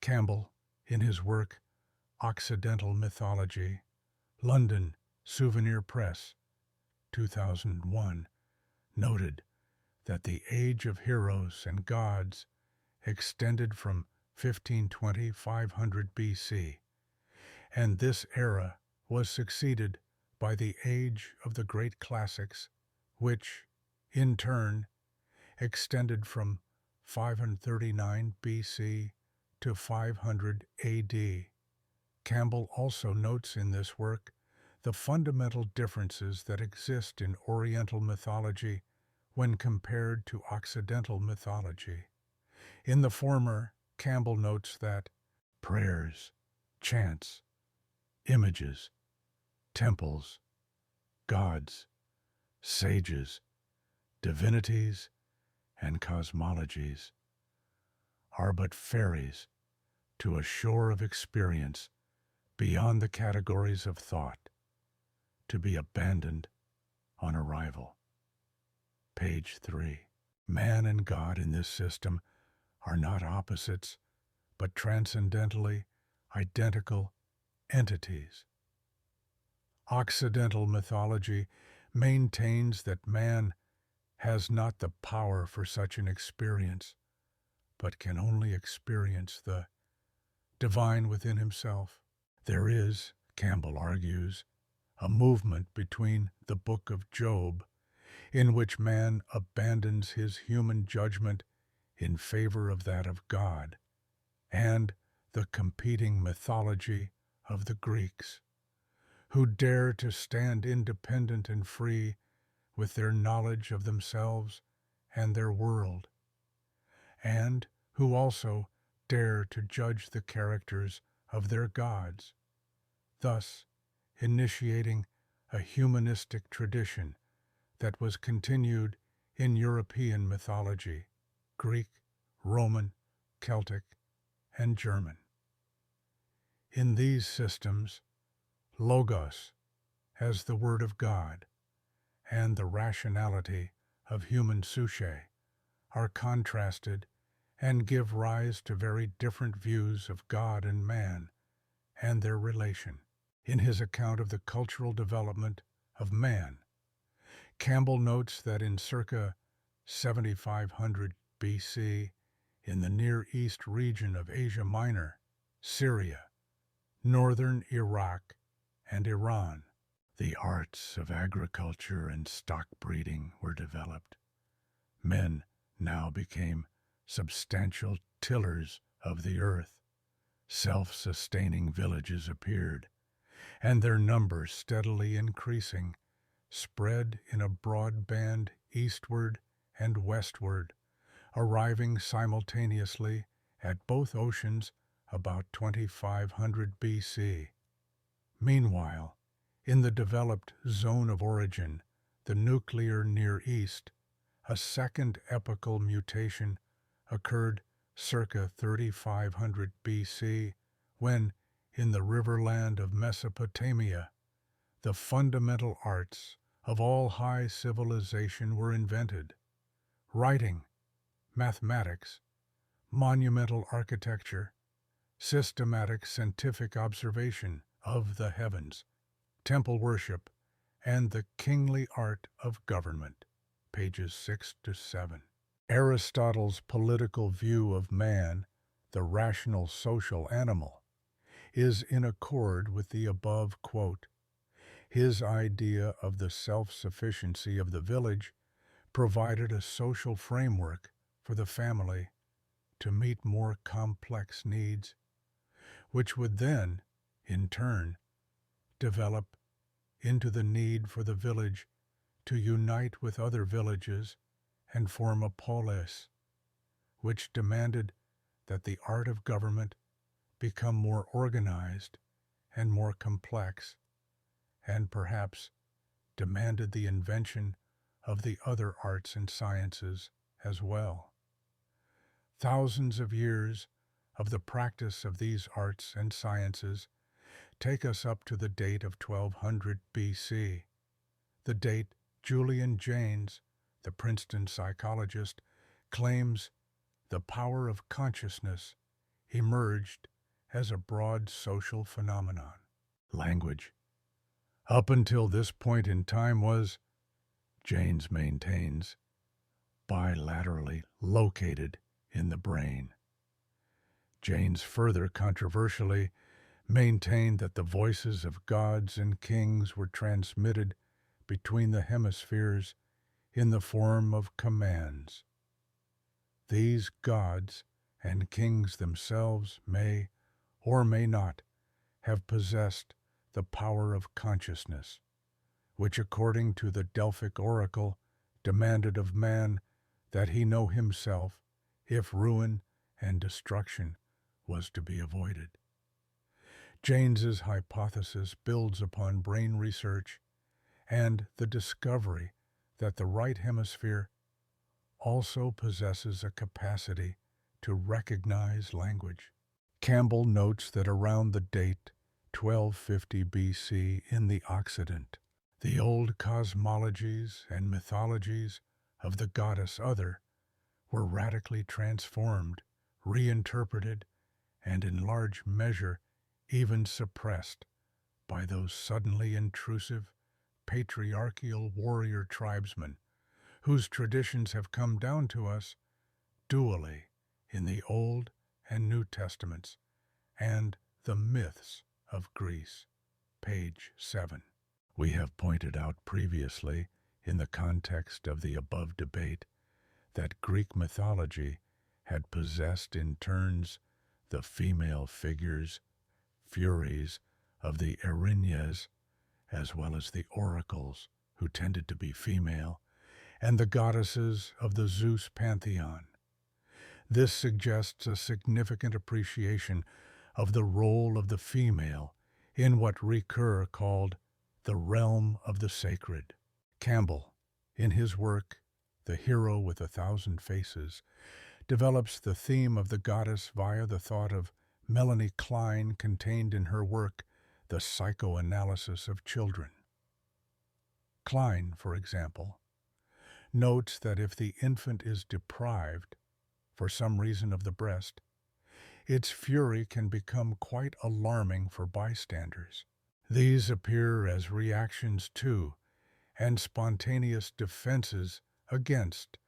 Campbell, in his work Occidental Mythology, London, Souvenir Press, 2001, noted that the age of heroes and gods extended from 1520–500 BC, and this era was succeeded by the age of the great classics, which, in turn, extended from 539 BC to 500 AD. Campbell also notes in this work the fundamental differences that exist in Oriental mythology when compared to Occidental mythology. In the former, Campbell notes that prayers, chants, images, temples, gods, sages, divinities, and cosmologies are but ferries to a shore of experience beyond the categories of thought, to be abandoned on arrival. Page 3. Man and God in this system are not opposites, but transcendentally identical entities. Occidental mythology maintains that man has not the power for such an experience, but can only experience the divine within himself. There is, Campbell argues, a movement between the Book of Job, in which man abandons his human judgment in favor of that of God, and the competing mythology of the Greeks, who dare to stand independent and free with their knowledge of themselves and their world, and who also dare to judge the characters of their gods, thus initiating a humanistic tradition that was continued in European mythology, Greek, Roman, Celtic, and German. In these systems, Logos, as the Word of God, and the rationality of human psyche are contrasted and give rise to very different views of God and man and their relation. In his account of the cultural development of man, Campbell notes that in circa 7500 BC, in the Near East region of Asia Minor, Syria, northern Iraq, and Iran, the arts of agriculture and stock breeding were developed. Men now became substantial tillers of the earth. Self-sustaining villages appeared, and their numbers steadily increasing, spread in a broad band eastward and westward, arriving simultaneously at both oceans about 2500 BC. Meanwhile, in the developed zone of origin, the nuclear Near East, a second epochal mutation occurred circa 3500 BC, when, in the riverland of Mesopotamia, the fundamental arts of all high civilization were invented: writing, mathematics, monumental architecture, systematic scientific observation of the heavens, temple worship, and the kingly art of government. Pages 6–7. Aristotle's political view of man, the rational social animal, is in accord with the above quote. His idea of the self-sufficiency of the village provided a social framework for the family to meet more complex needs, which would then, in turn, develop into the need for the village to unite with other villages and form a polis, which demanded that the art of government become more organized and more complex, and perhaps demanded the invention of the other arts and sciences as well. Thousands of years of the practice of these arts and sciences take us up to the date of 1200 BC, the date Julian Jaynes, the Princeton psychologist, claims the power of consciousness emerged as a broad social phenomenon. Language, up until this point in time, was, Jaynes maintains, bilaterally located in the brain. Jaynes further controversially maintained that the voices of gods and kings were transmitted between the hemispheres in the form of commands. These gods and kings themselves may or may not have possessed the power of consciousness, which according to the Delphic oracle demanded of man that he know himself if ruin and destruction was to be avoided. Jaynes's hypothesis builds upon brain research and the discovery that the right hemisphere also possesses a capacity to recognize language. Campbell notes that around the date 1250 BC in the Occident, the old cosmologies and mythologies of the goddess Other were radically transformed, reinterpreted, and in large measure even suppressed by those suddenly intrusive, patriarchal warrior tribesmen whose traditions have come down to us dually in the Old and New Testaments and the myths of Greece, page 7. We have pointed out previously, in the context of the above debate, that Greek mythology had possessed in turns the female figures, Furies of the Erinyes, as well as the oracles, who tended to be female, and the goddesses of the Zeus pantheon. This suggests a significant appreciation of the role of the female in what Ricoeur called the realm of the sacred. Campbell, in his work The Hero with 1,000 Faces, develops the theme of the goddess via the thought of Melanie Klein contained in her work The Psychoanalysis of Children. Klein, for example, notes that if the infant is deprived, for some reason, of the breast, its fury can become quite alarming for bystanders. These appear as reactions to and spontaneous defenses against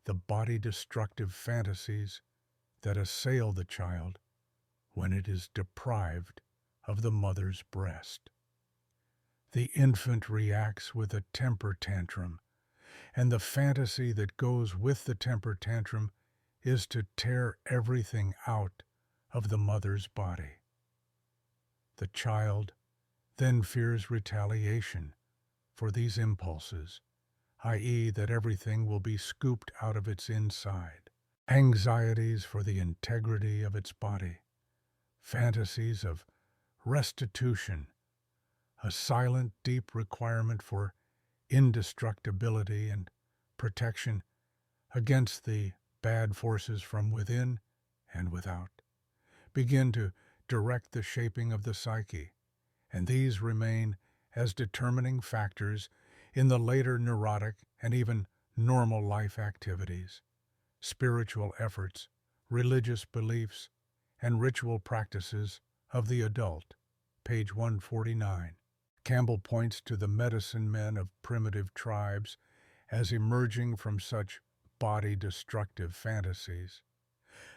the body-destructive fantasies that assail the child when it is deprived of the mother's breast. The infant reacts with a temper tantrum, and the fantasy that goes with the temper tantrum is to tear everything out of the mother's body. The child then fears retaliation for these impulses, i.e., that everything will be scooped out of its inside. Anxieties for the integrity of its body, fantasies of restitution, a silent, deep requirement for indestructibility and protection against the bad forces from within and without, begin to direct the shaping of the psyche, and these remain as determining factors in the later neurotic and even normal life activities, spiritual efforts, religious beliefs, and ritual practices of the adult, page 149. Campbell points to the medicine men of primitive tribes as emerging from such body-destructive fantasies.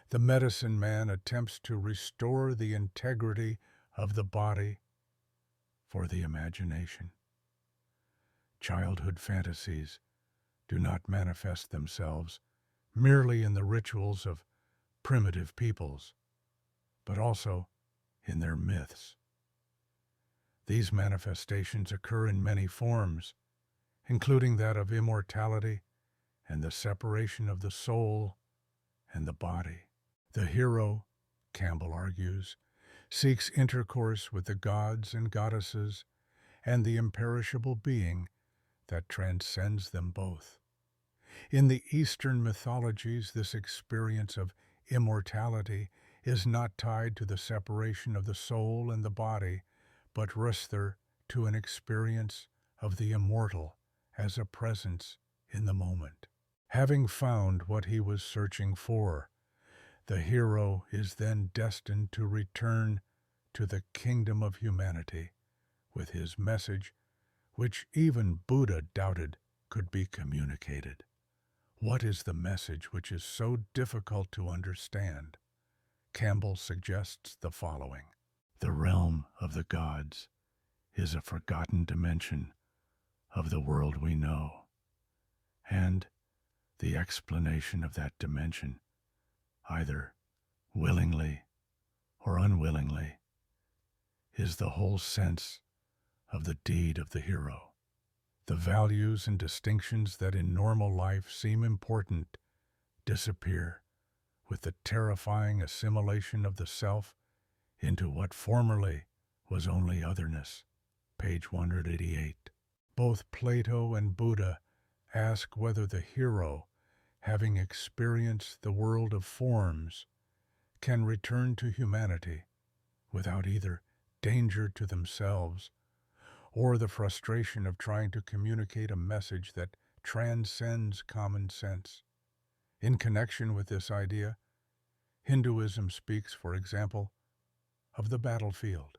The medicine man attempts to restore the integrity of the body for the imagination. Childhood fantasies do not manifest themselves merely in the rituals of primitive peoples, but also in their myths. These manifestations occur in many forms, including that of immortality and the separation of the soul and the body. The hero, Campbell argues, seeks intercourse with the gods and goddesses and the imperishable being that transcends them both. In the Eastern mythologies, this experience of immortality is not tied to the separation of the soul and the body, but rather to an experience of the immortal as a presence in the moment. Having found what he was searching for, The hero is then destined to return to the kingdom of humanity with his message, which even Buddha doubted could be communicated. What is the message which is so difficult to understand? Campbell suggests the following. The realm of the gods is a forgotten dimension of the world we know, and the explanation of that dimension, either willingly or unwillingly, is the whole sense of the deed of the hero. The values and distinctions that in normal life seem important disappear with the terrifying assimilation of the self into what formerly was only otherness. Page 188. Both Plato and Buddha ask whether the hero, having experienced the world of forms, can return to humanity without either danger to themselves or the frustration of trying to communicate a message that transcends common sense. In connection with this idea, Hinduism speaks, for example, of the battlefield.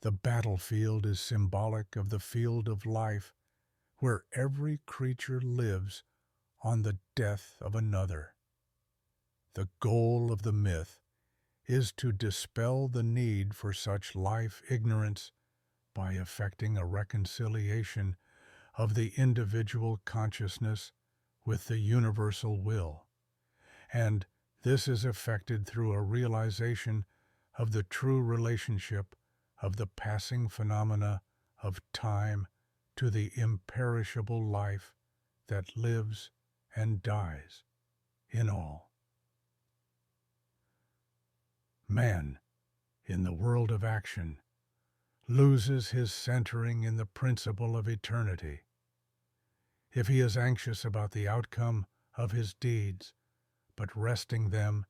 The battlefield is symbolic of the field of life, where every creature lives on the death of another. The goal of the myth is to dispel the need for such life ignorance by effecting a reconciliation of the individual consciousness with the universal will, and this is effected through a realization of the true relationship of the passing phenomena of time to the imperishable life that lives and dies in all. Man, in the world of action, loses his centering in the principle of eternity. If he is anxious about the outcome of his deeds, but resting them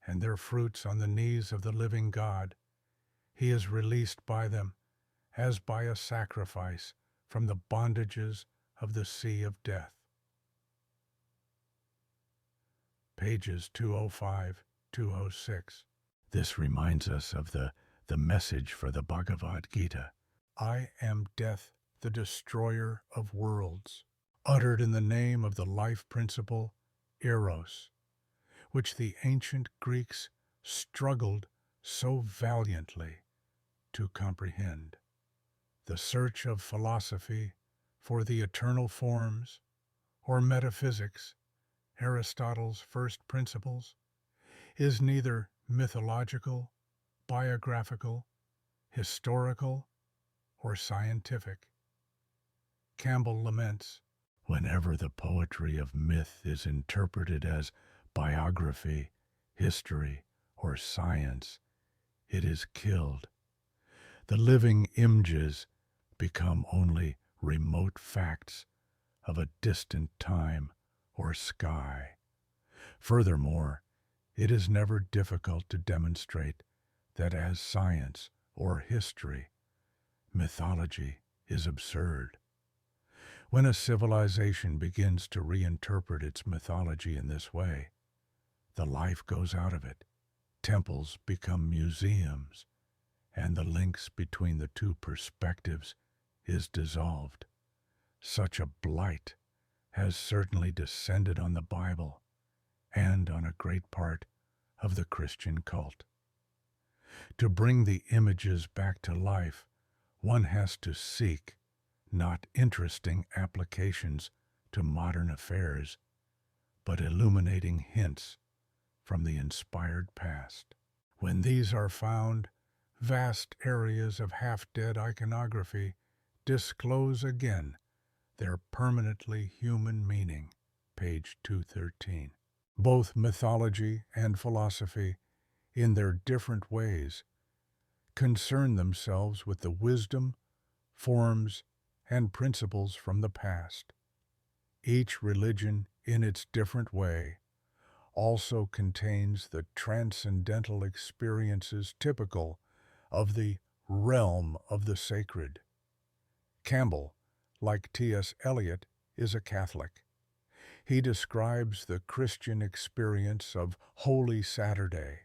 and their fruits on the knees of the living God, he is released by them as by a sacrifice from the bondages of the sea of death. Pages 205-206. This reminds us of the message for the Bhagavad Gita. I am death, the destroyer of worlds, uttered in the name of the life principle, Eros, which the ancient Greeks struggled so valiantly to comprehend. The search of philosophy for the eternal forms, or metaphysics, Aristotle's first principles, is neither mythological, biographical, historical, or scientific. Campbell laments, whenever the poetry of myth is interpreted as biography, history, or science, it is killed. The living images become only remote facts of a distant time or sky. Furthermore, it is never difficult to demonstrate that as science or history, mythology is absurd. When a civilization begins to reinterpret its mythology in this way, the life goes out of it. Temples become museums, and the links between the two perspectives is dissolved. Such a blight has certainly descended on the Bible and on a great part of the Christian cult. To bring the images back to life, one has to seek not interesting applications to modern affairs, but illuminating hints from the inspired past. When these are found, vast areas of half-dead iconography disclose again their permanently human meaning. Page 213. Both mythology and philosophy, in their different ways, concern themselves with the wisdom, forms, and principles from the past. Each religion, in its different way, also contains the transcendental experiences typical of the realm of the sacred. Campbell, like T.S. Eliot, is a Catholic. He describes the Christian experience of Holy Saturday,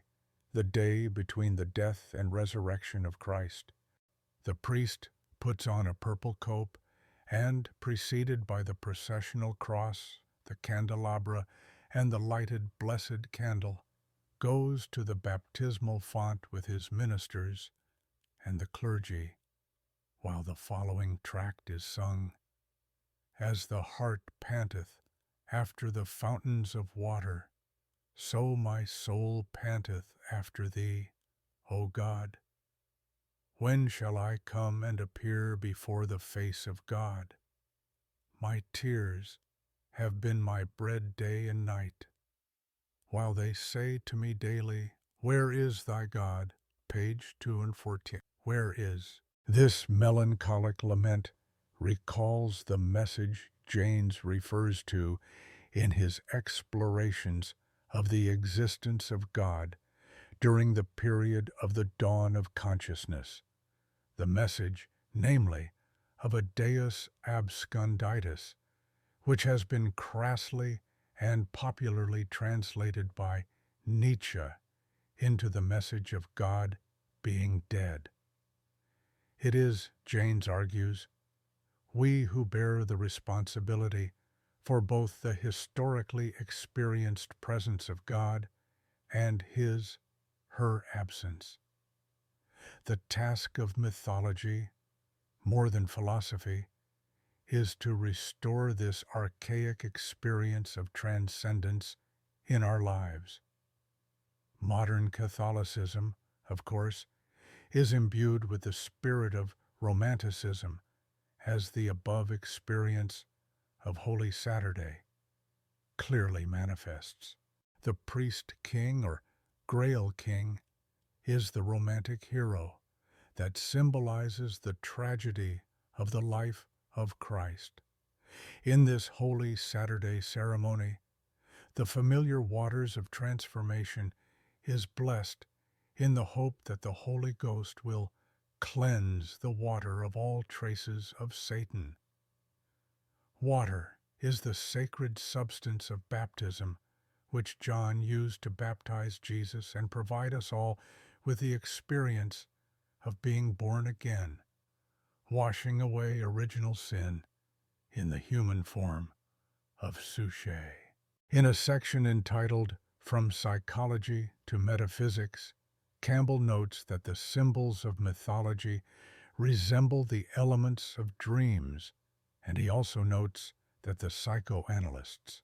the day between the death and resurrection of Christ. The priest puts on a purple cope and, preceded by the processional cross, the candelabra, and the lighted blessed candle, goes to the baptismal font with his ministers and the clergy, while the following tract is sung. As the hart panteth after the fountains of water, so my soul panteth after thee, O God. When shall I come and appear before the face of God? My tears have been my bread day and night, while they say to me daily, Where is thy God? Page 214. Where is? This melancholic lament recalls the message James refers to in his explorations of the existence of God during the period of the dawn of consciousness. The message, namely, of a Deus absconditus, which has been crassly and popularly translated by Nietzsche into the message of God being dead. It is, James argues, we who bear the responsibility for both the historically experienced presence of God and her absence. The task of mythology, more than philosophy, is to restore this archaic experience of transcendence in our lives. Modern Catholicism, of course, is imbued with the spirit of Romanticism, as the above experience of Holy Saturday clearly manifests. The priest king or Grail king is the romantic hero that symbolizes the tragedy of the life of Christ. In this Holy Saturday ceremony, the familiar waters of transformation is blessed in the hope that the Holy Ghost will cleanse the water of all traces of Satan. Water is the sacred substance of baptism, which John used to baptize Jesus and provide us all with the experience of being born again, washing away original sin in the human form of Suchet. In a section entitled From Psychology to Metaphysics, Campbell notes that the symbols of mythology resemble the elements of dreams, and he also notes that the psychoanalysts,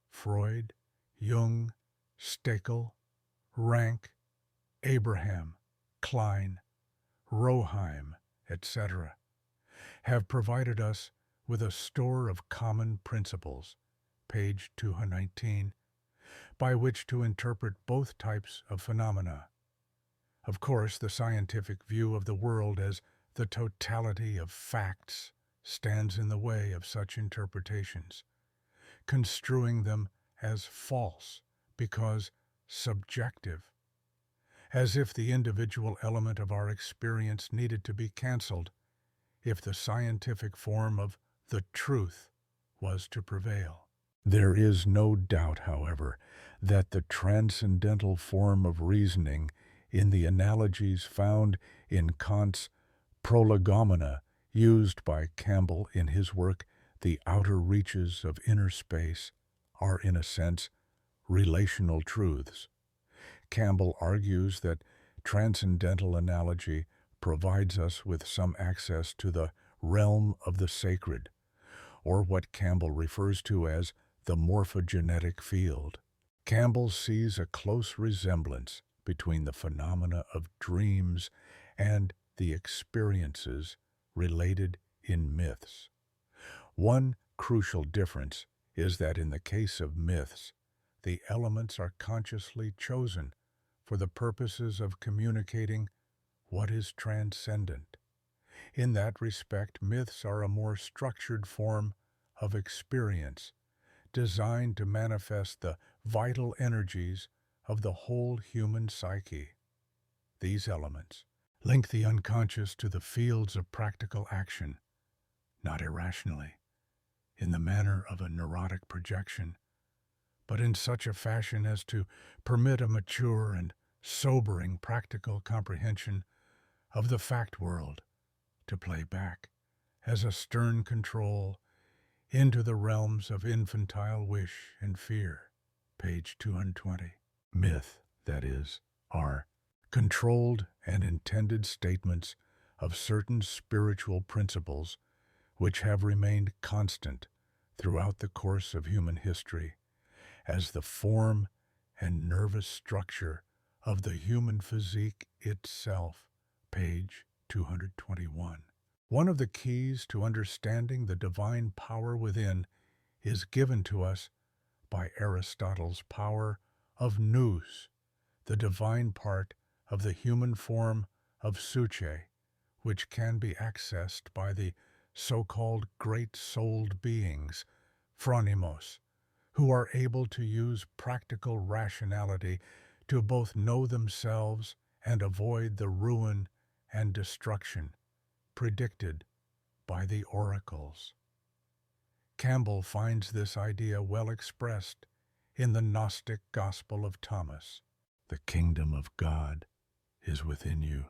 Freud, Jung, Stekel, Rank, Abraham, Klein, Roheim, etc., have provided us with a store of common principles, page 219, by which to interpret both types of phenomena. Of course, the scientific view of the world as the totality of facts stands in the way of such interpretations, construing them as false because subjective, as if the individual element of our experience needed to be canceled if the scientific form of the truth was to prevail. There is no doubt, however, that the transcendental form of reasoning in the analogies found in Kant's prolegomena used by Campbell in his work The Outer Reaches of Inner Space are, in a sense, relational truths. Campbell argues that transcendental analogy provides us with some access to the realm of the sacred, or what Campbell refers to as the morphogenetic field. Campbell sees a close resemblance between the phenomena of dreams and the experiences related in myths. One crucial difference is that in the case of myths, the elements are consciously chosen for the purposes of communicating what is transcendent. In that respect, myths are a more structured form of experience, designed to manifest the vital energies of the whole human psyche. These elements link the unconscious to the fields of practical action, not irrationally, in the manner of a neurotic projection, but in such a fashion as to permit a mature and sobering practical comprehension of the fact world to play back as a stern control into the realms of infantile wish and fear. Page 220. Myth, that is, are controlled and intended statements of certain spiritual principles which have remained constant throughout the course of human history as the form and nervous structure of the human physique itself. Page 221. One of the keys to understanding the divine power within is given to us by Aristotle's power of nous, the divine part of the human form of Suche, which can be accessed by the so-called great-souled beings, phronimos, who are able to use practical rationality to both know themselves and avoid the ruin and destruction predicted by the oracles. Campbell finds this idea well expressed in the Gnostic Gospel of Thomas. The kingdom of God is within you.